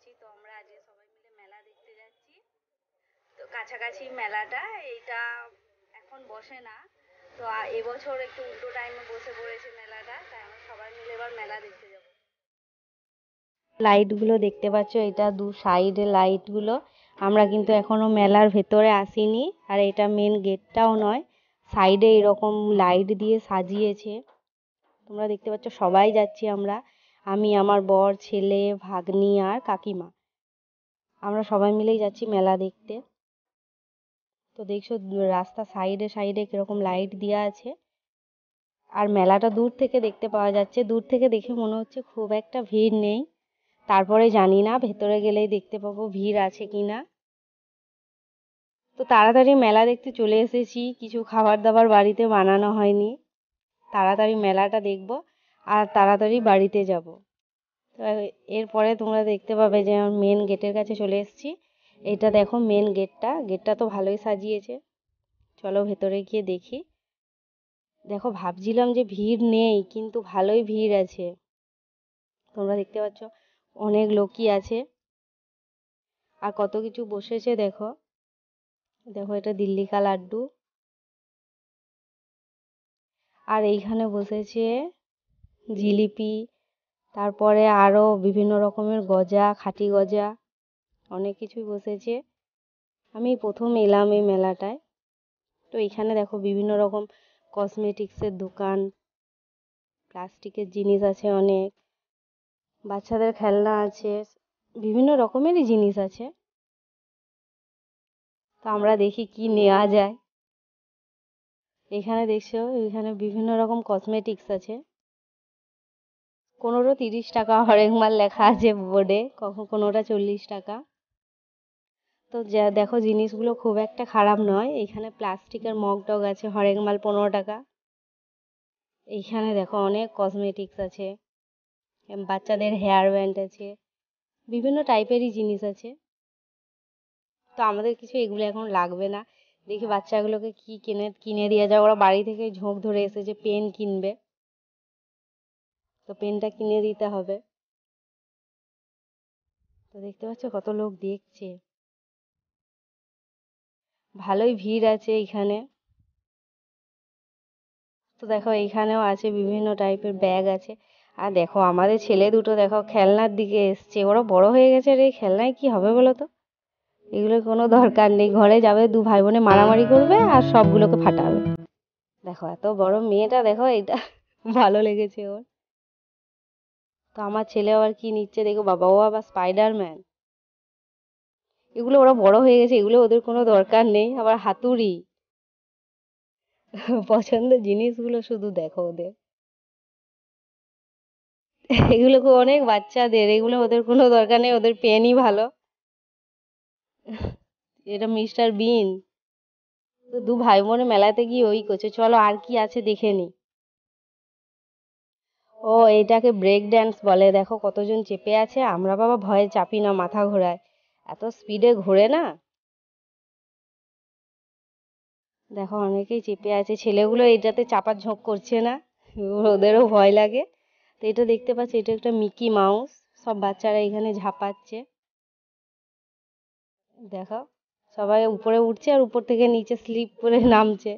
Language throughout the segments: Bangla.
আছি। তো আমরা আজকে সবাই মিলে মেলা দেখতে যাচ্ছি। তো কাছাকাছি মেলাটা, এইটা এখন বসে না। তো এবছর একটু উল্টো টাইমে বসে পড়েছে মেলাটা, তাই আমরা সবাই মিলে এবার মেলা দেখতে যাব। লাইটগুলো দেখতে পাচ্ছ, এটা দু সাইডে লাইটগুলো। আমরা কিন্তু এখনো মেলার ভেতরে আসিনি, আর এটা মেন গেটটাও নয়, সাইডে এরকম লাইট দিয়ে সাজিয়েছে। তোমরা দেখতে পাচ্ছ সবাই যাচ্ছি আমরা, আমি, আমার বর, ছেলে, ভাগ্নি আর কাকিমা। আমরা সবাই মিলেই যাচ্ছি মেলা দেখতে। তো দেখছো রাস্তা সাইডে সাইডে কিরকম লাইট দেওয়া আছে, আর মেলাটা দূর থেকে দেখতে পাওয়া যাচ্ছে। দূর থেকে দেখে মনে হচ্ছে খুব একটা ভিড় নেই, তারপরে জানি না ভেতরে গেলেই দেখতে পাবো ভিড় আছে কিনা। তো তাড়াতাড়ি মেলা দেখতে চলে এসেছি, কিছু খাবার দাবার বাড়িতে বানানো হয়নি, তাড়াতাড়ি মেলাটা দেখবো আর তাড়াতাড়ি বাড়িতে যাব। তো এরপরে তোমরা দেখতে পাবে যে মেন গেটের কাছে চলে এসেছি। এটা দেখো মেন গেটটা, গেটটা তো ভালোই সাজিয়েছে। চলো ভেতরে গিয়ে দেখি। দেখো ভাবছিলাম যে ভিড় নেই, কিন্তু ভালোই ভিড় আছে। তোমরা দেখতে পাচ্ছ অনেক লোকই আছে, আর কত কিছু বসেছে দেখো। দেখো এটা দিল্লি কা লাড্ডু, আর এইখানে বসেছে জিলিপি, তারপরে আরো বিভিন্ন রকমের গজা, খাঁটি গজা, অনেক কিছুই বসেছে। আমি প্রথম এলাম এই মেলাটায়। তো এখানে দেখো বিভিন্ন রকম কসমেটিক্সের দোকান, প্লাস্টিকের জিনিস আছে অনেক, বাচ্চাদের খেলনা আছে, বিভিন্ন রকমেরই জিনিস আছে। তো আমরা দেখি কি নেওয়া যায়। এখানে দেখছো এখানে বিভিন্ন রকম কসমেটিক্স আছে। কোনোটা 30 টাকা হরেক মাল লেখা আছে বোর্ডে, কোনোটা 40 টাকা। তো যা দেখো জিনিসগুলো খুব একটা খারাপ নয়। এখানে প্লাস্টিকের মগ টগ আছে, হরেক মাল 15 টাকা। এইখানে দেখো অনেক কসমেটিক্স আছে, বাচ্চাদের হেয়ার ব্যান্ড আছে, বিভিন্ন টাইপেরই জিনিস আছে। তো আমাদের কিছু এগুলো এখন লাগবে না। দেখি বাচ্চাগুলোকে কি কিনে দিয়ে যায়, ওরা বাড়ি থেকে ঝোঁক ধরে এসেছে পেন কিনবে, তো পেনটা কিনে দিতে হবে। তো দেখতে পাচ্ছ কত লোক দেখছে, ভালোই ভিড় আছে এখানে। তো দেখো এইখানেও আছে বিভিন্ন টাইপের ব্যাগ আছে। আর দেখো আমাদের ছেলে দুটো দেখো খেলনার দিকে এসছে, ওরা বড় হয়ে গেছে, রে খেলনায় কি হবে বলো তো। এগুলোর কোনো দরকার নেই, ঘরে যাবে দু ভাই বোনে মারামারি করবে আর সবগুলোকে ফাটাবে। দেখো এত বড় মেয়েটা, দেখো এটা ভালো লেগেছে ওর। তো আমার ছেলে আবার কি নিচ্ছে দেখো, বাবা ও আবার স্পাইডারম্যান। এগুলো ওরা বড় হয়ে গেছে, এগুলো ওদের কোনো দরকার নেই। আবার হাতুড়ি, পছন্দের জিনিসগুলো শুধু দেখো ওদের। এগুলো অনেক বাচ্চাদের, এগুলো ওদের কোনো দরকার নেই, ওদের পেনই ভালো। এটা মিস্টার বিন। তো দু ভাই বোনে মেলাতে গিয়ে ওই করছে। চলো আর কি আছে দেখে নি। ও এটাকে ব্রেক ড্যান্স বলে। দেখো কতজন চেপে আছে, আমরা বাবা ভয়ে চাপি না, মাথা ঘোরায়, এত স্পিডে ঘোরে না। দেখো অনেকেই চেপে আছে, ছেলেগুলো এটাতে চাপার ঝোঁক করছে না, ওদেরও ভয় লাগে। তো এটা দেখতে পাচ্ছি, এটা একটা মিকি মাউস, সব বাচ্চারা এখানে ঝাঁপাচ্ছে। দেখো সবাই উপরে উঠছে আর উপর থেকে নিচে স্লিপ করে নামছে।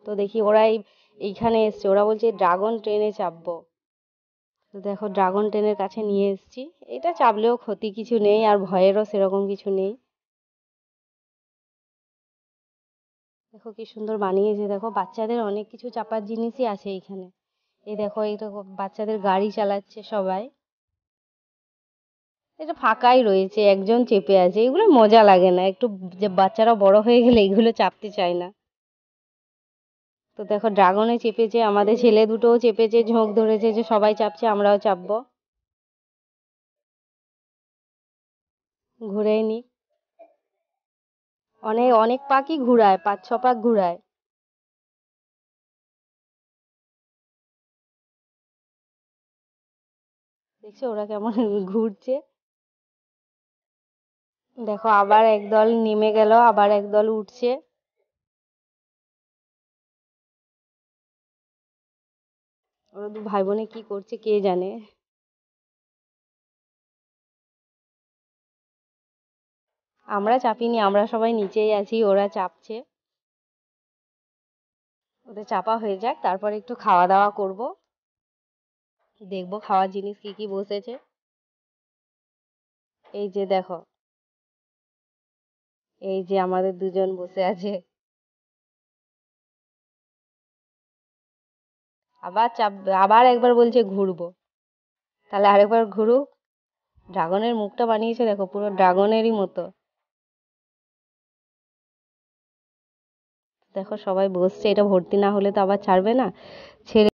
তো দেখি ওরা এইখানে এসছে, ওরা বলছে ড্রাগন ট্রেনে চাপবো। তো দেখো ড্রাগন ট্রেনের কাছে নিয়ে এসেছি। এটা চাপলেও ক্ষতি কিছু নেই, আর ভয়েরও সেরকম কিছু নেই। দেখো কি সুন্দর বানিয়েছে, দেখো বাচ্চাদের অনেক কিছু চাপার জিনিসই আছে এইখানে। এই দেখো এটা বাচ্চাদের গাড়ি চালাচ্ছে সবাই। এটা ফাঁকাই রয়েছে, একজন চেপে আছে, এগুলো মজা লাগে না একটু, যে বাচ্চারা বড় হয়ে গেলে এগুলো চাপতে চায় না। তো দেখো ড্রাগনে চেপেছে, আমাদের ছেলে দুটোও চেপেছে, ঝোঁক ধরেছে যে সবাই চাপছে আমরাও চাপবো। ঘুরে নি, অনেক অনেক পাকই ঘুরায়, 5-6 পাক ঘুরায়। দেখছো ওরা কেমন ঘুরছে। দেখো আবার একদল নেমে গেল, আবার একদল উঠছে। ওরা দু ভাই বোনে কি করছে কে জানে। আমরা চাপিনি, আমরা সবাই নিচেই আছি, ওরা চাপছে। ওদের চাপা হয়ে যাক, তারপর একটু খাওয়া দাওয়া করব, দেখবো খাওয়ার জিনিস কি কি বসেছে। এই যে দেখো, এই যে আমাদের দুজন বসে আছে। আবার চাপবে, আবার একবার বলছে ঘুরবো, তাহলে আরেকবার ঘুরুক। ড্রাগনের মুখটা বানিয়েছে দেখো, পুরো ড্রাগনেরই মতো। দেখো সবাই বসছে, এটা ভর্তি না হলে তো আবার ছাড়বে না, ছেড়ে।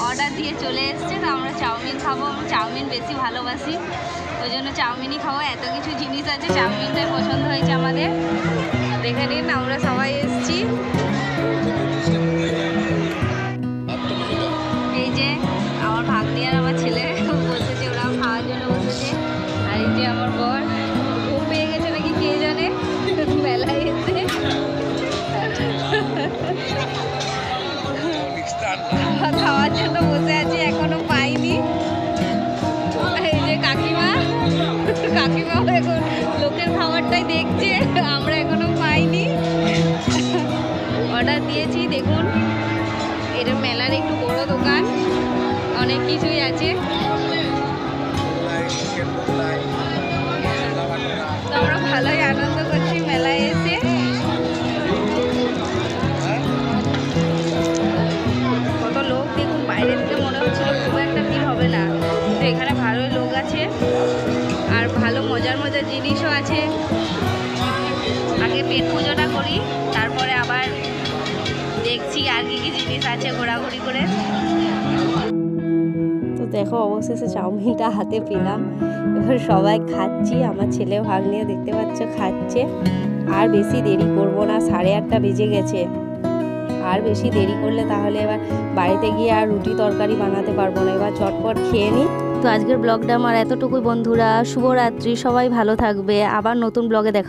অর্ডার দিয়ে চলে এসছে, তো আমরা চাউমিন খাবো। আমি চাউমিন বেশি ভালোবাসি, ওই জন্য চাউমিনই খাবো। এত কিছু জিনিস আছে, চাউমিনটাই পছন্দ হয়েছে আমাদের। দেখে নিন, আমরা সবাই এসছি। এই যে আমার ভাগ্নি আর আমার ছেলে বসেছে, ওরাও খাওয়ার জন্য বসেছে। আর এই যে আমার বর, ঘুম পেয়ে গেছে নাকি কে জানে, মেলায় এসে খাওয়ার জন্য বসে আছে, এখনো পাইনি। এই যে কাকিমাও এখন লোকের খাবারটাই দেখছে, আমরা এখনো পাইনি। অর্ডার দিয়েছি। দেখুন, এটা মেলার একটু বড় দোকান, অনেক কিছুই আছে। তো আমরা ভালোই আনন্দ করছি মেলায় এসে। কত লোক দেখুন, বাইরে থেকে মনে হচ্ছিল খুব একটা ভিড় হবে না, কিন্তু এখানে ভালোই লোক আছে আর ভালো মজার মজার জিনিসও আছে। আগে পেট পুজোটা করি, তারপরে আবার দেখছি আর কি কি জিনিস আছে ঘোরাঘুরি করে। তো দেখো, অবশেষে চাউমিনটা হাতে পেলাম, এবার সবাই খাচ্ছি। আমার ছেলে ভাগ্নিও দেখতে পাচ্ছ খাচ্ছে। আর বেশি দেরি করব না, 8:30 বেজে গেছে। আর বেশি দেরি করলে তাহলে এবার বাড়িতে গিয়ে আর রুটি তরকারি বানাতে পারবো না। এবার চটপট খেয়ে নিই, তো আজকের ব্লগটা আমার এতটুকুই বন্ধুরা। শুভরাত্রি, সবাই ভালো থাকবে, আবার নতুন ব্লগে দেখা হবে।